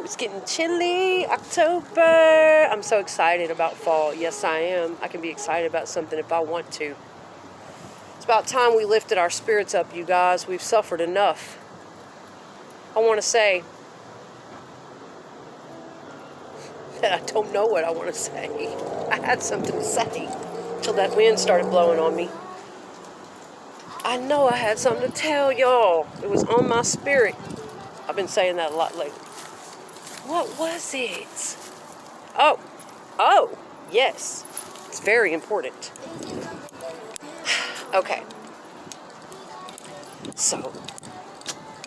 It's getting chilly. October. I'm so excited about fall. Yes, I am. I can be excited about something if I want to. It's about time we lifted our spirits up, you guys. We've suffered enough. I want to say that I don't know what I want to say. I had something to say till that wind started blowing on me. I know I had something to tell y'all. It was on my spirit. I've been saying that a lot lately. What was it? Oh, yes. It's very important. Okay. So,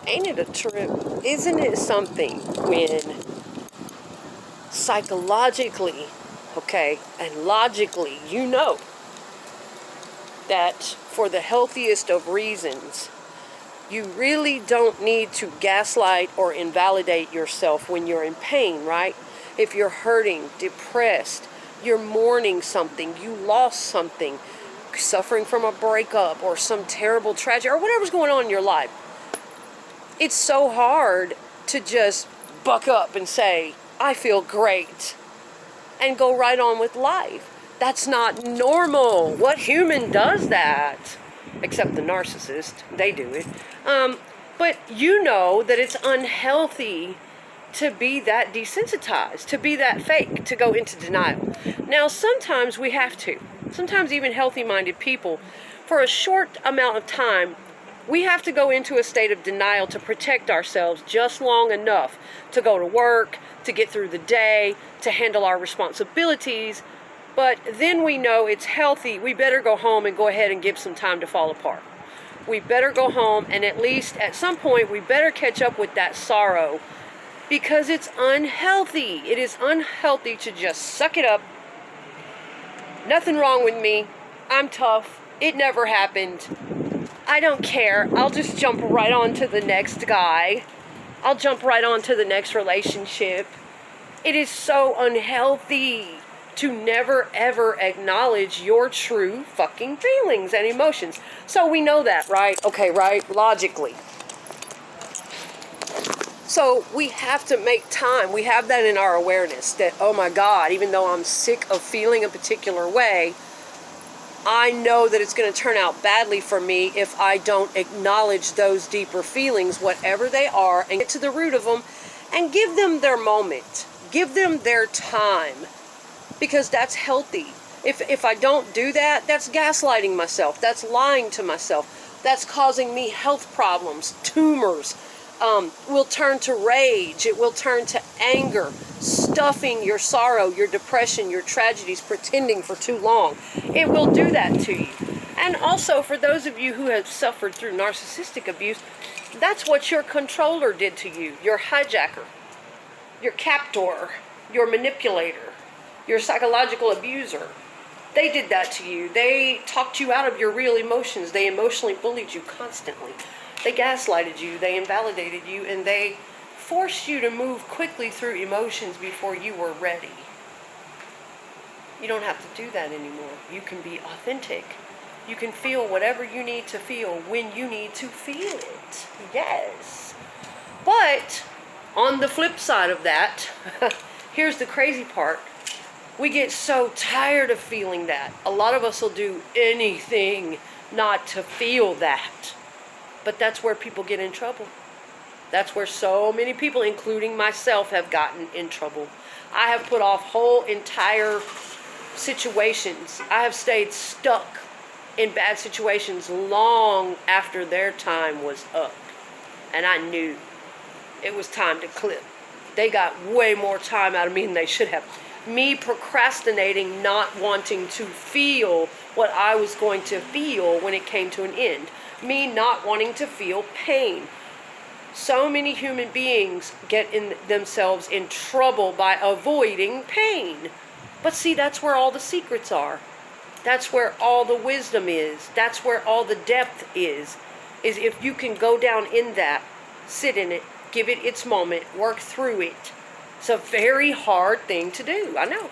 ain't it a trip? Isn't it something when psychologically, okay, and logically, you know that for the healthiest of reasons, you really don't need to gaslight or invalidate yourself when you're in pain, right? If you're hurting, depressed, you're mourning something, you lost something, suffering from a breakup or some terrible tragedy or whatever's going on in your life. It's so hard to just buck up and say, I feel great, and go right on with life. That's not normal. What human does that? Except the narcissist. They do it. But you know that it's unhealthy to be that desensitized, to be that fake, to go into denial. Now, sometimes we have to. Sometimes even healthy-minded people, for a short amount of time, we have to go into a state of denial to protect ourselves just long enough to go to work, to get through the day, to handle our responsibilities. But then we know it's healthy. We better go home and go ahead and give some time to fall apart. We better go home, and at least at some point we better catch up with that sorrow, because it's unhealthy. It is unhealthy to just suck it up. Nothing wrong with me. I'm tough. It never happened. I don't care. I'll just jump right on to the next guy. I'll jump right on to the next relationship. It is so unhealthy to never ever acknowledge your true fucking feelings and emotions. So we know that, right? Okay, right? Logically. So we have to make time. We have that in our awareness that, oh my God, even though I'm sick of feeling a particular way, I know that it's going to turn out badly for me if I don't acknowledge those deeper feelings, whatever they are, and get to the root of them and give them their moment. Give them their time, because that's healthy. If I don't do that, that's gaslighting myself. That's lying to myself. That's causing me health problems, tumors. Will turn to rage. It will turn to anger, stuffing your sorrow, your depression, your tragedies, pretending for too long. It will do that to you. And also, for those of you who have suffered through narcissistic abuse, that's what your controller did to you, your hijacker, your captor, your manipulator, your psychological abuser. They did that to you. They talked you out of your real emotions. They emotionally bullied you constantly. They gaslighted you, they invalidated you, and they forced you to move quickly through emotions before you were ready. You don't have to do that anymore. You can be authentic. You can feel whatever you need to feel when you need to feel it. Yes. But on the flip side of that, here's the crazy part. We get so tired of feeling that. A lot of us will do anything not to feel that. But that's where people get in trouble. That's where so many people, including myself, have gotten in trouble. I have put off whole entire situations. I have stayed stuck in bad situations long after their time was up. And I knew it was time to clip. They got way more time out of me than they should have. Me procrastinating, not wanting to feel what I was going to feel when it came to an end. Me not wanting to feel pain. So many human beings get themselves in trouble by avoiding pain. But see, that's where all the secrets are. That's where all the wisdom is. That's where all the depth is if you can go down in that, sit in it, give it its moment, work through it. It's a very hard thing to do. I know.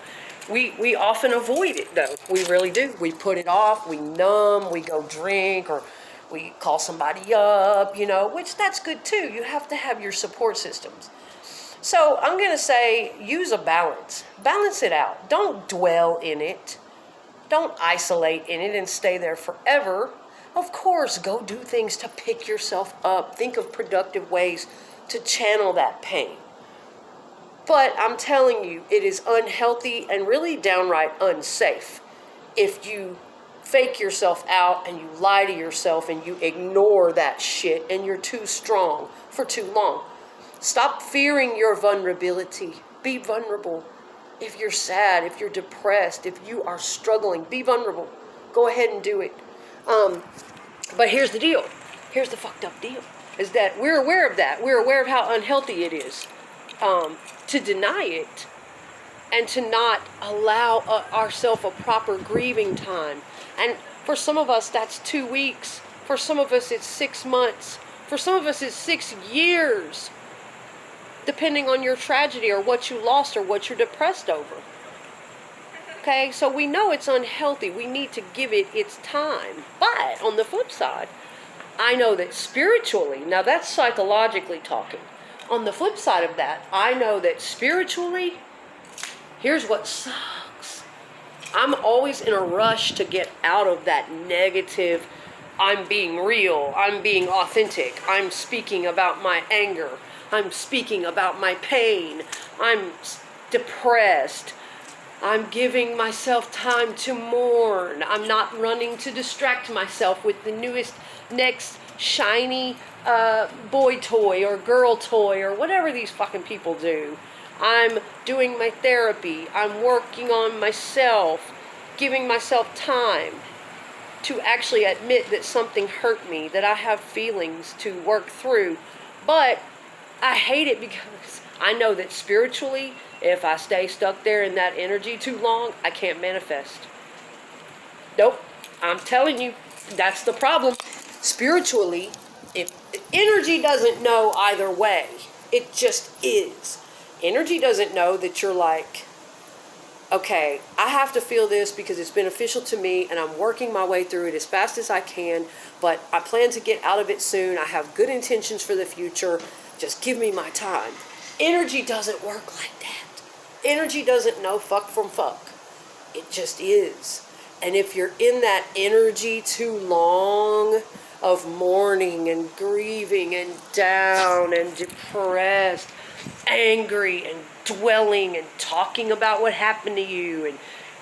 We often avoid it, though. We really do. We put it off. We numb. We go drink, or we call somebody up, which that's good too. You have to have your support systems. So I'm going to say use a balance. Balance it out. Don't dwell in it. Don't isolate in it and stay there forever. Of course, go do things to pick yourself up. Think of productive ways to channel that pain. But I'm telling you, it is unhealthy and really downright unsafe if you fake yourself out and you lie to yourself and you ignore that shit and you're too strong for too long. Stop fearing your vulnerability. Be vulnerable. If you're sad, if you're depressed, if you are struggling, be vulnerable. Go ahead and do it. But here's the deal. Here's the fucked up deal. Is that we're aware of that. We're aware of how unhealthy it is. To deny it and to not allow ourselves a proper grieving time. And for some of us, that's 2 weeks. For some of us, it's 6 months. For some of us, it's 6 years. Depending on your tragedy or what you lost or what you're depressed over. Okay, so we know it's unhealthy. We need to give it its time. But on the flip side, I know that spiritually, now that's psychologically talking. On the flip side of that, I know that spiritually, here's what sucks. I'm always in a rush to get out of that negative, I'm being real, I'm being authentic, I'm speaking about my anger, I'm speaking about my pain, I'm depressed, I'm giving myself time to mourn, I'm not running to distract myself with the newest, next shiny boy toy or girl toy or whatever these fucking people do. I'm doing my therapy, I'm working on myself, giving myself time to actually admit that something hurt me, that I have feelings to work through. But I hate it because I know that spiritually, if I stay stuck there in that energy too long, I can't manifest. Nope. I'm telling you, that's the problem. Spiritually, if energy doesn't know either way, it just is. Energy doesn't know that you're like, okay, I have to feel this because it's beneficial to me and I'm working my way through it as fast as I can, but I plan to get out of it soon. I have good intentions for the future. Just give me my time. Energy doesn't work like that. Energy doesn't know fuck from fuck. It just is. And if you're in that energy too long of mourning and grieving and down and depressed, angry and dwelling and talking about what happened to you and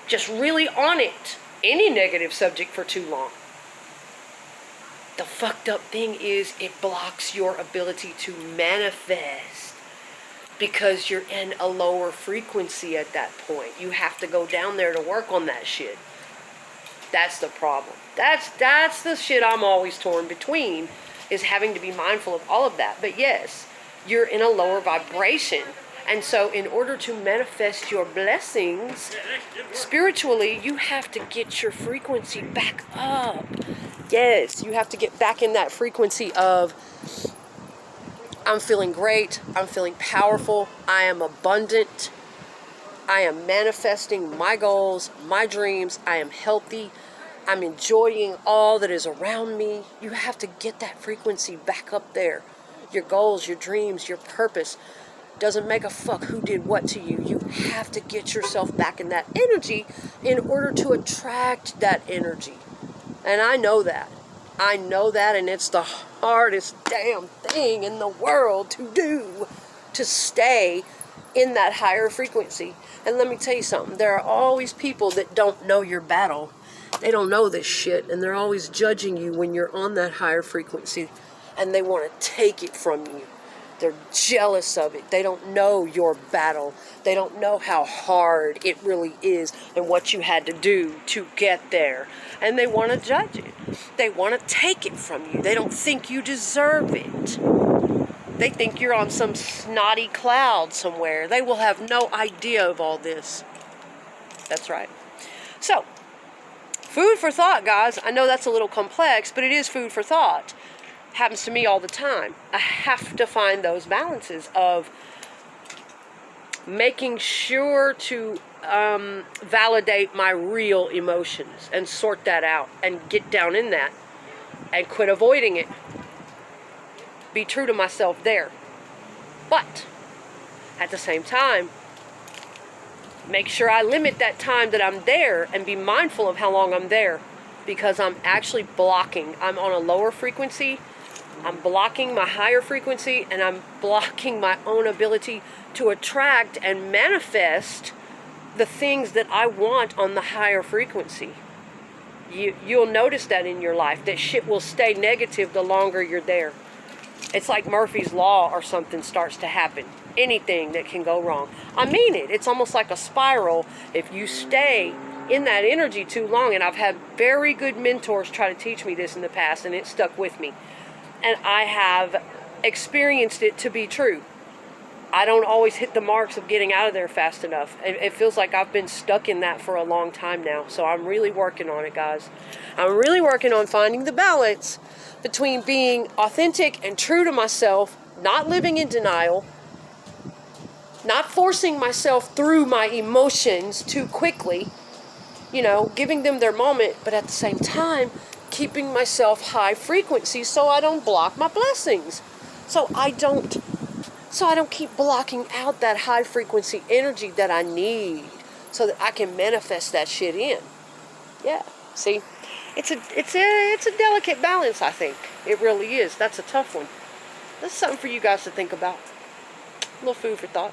just really on it, any negative subject for too long, the fucked up thing is it blocks your ability to manifest because you're in a lower frequency at that point. You have to go down there to work on that shit. That's the problem. That's the shit I'm always torn between, is having to be mindful of all of that. But yes, you're in a lower vibration. And so in order to manifest your blessings spiritually, you have to get your frequency back up. Yes, you have to get back in that frequency of, I'm feeling great, I'm feeling powerful, I am abundant, I am manifesting my goals, my dreams, I am healthy, I'm enjoying all that is around me. You have to get that frequency back up there. Your goals, your dreams, your purpose. Doesn't make a fuck who did what to you. You have to get yourself back in that energy in order to attract that energy. And I know that. I know that, and it's the hardest damn thing in the world to do, to stay in that higher frequency. And let me tell you something. There are always people that don't know your battle. They don't know this shit, and they're always judging you when you're on that higher frequency, and they want to take it from you. They're jealous of it. They don't know your battle. They don't know how hard it really is and what you had to do to get there. And they want to judge it. They want to take it from you. They don't think you deserve it. They think you're on some snotty cloud somewhere. They will have no idea of all this. That's right. So, food for thought, guys. I know that's a little complex, but it is food for thought. Happens to me all the time. I have to find those balances of making sure to validate my real emotions and sort that out and get down in that and quit avoiding it. Be true to myself there. But At the same time, make sure I limit that time that I'm there and be mindful of how long I'm there, because I'm actually blocking. I'm on a lower frequency. I'm blocking my higher frequency, and I'm blocking my own ability to attract and manifest the things that I want on the higher frequency. You'll notice that in your life, that shit will stay negative the longer you're there. It's like Murphy's Law or something starts to happen. Anything that can go wrong. I mean it. It's almost like a spiral. If you stay in that energy too long, and I've had very good mentors try to teach me this in the past, and it stuck with me. And I have experienced it to be true. I don't always hit the marks of getting out of there fast enough. It feels like I've been stuck in that for a long time now. So I'm really working on it, guys. I'm really working on finding the balance between being authentic and true to myself, not living in denial, not forcing myself through my emotions too quickly, giving them their moment, but at the same time, keeping myself high frequency so I don't block my blessings. So I don't keep blocking out that high frequency energy that I need so that I can manifest that shit in. Yeah, see? It's a delicate balance, I think. It really is. That's a tough one. That's something for you guys to think about. A little food for thought.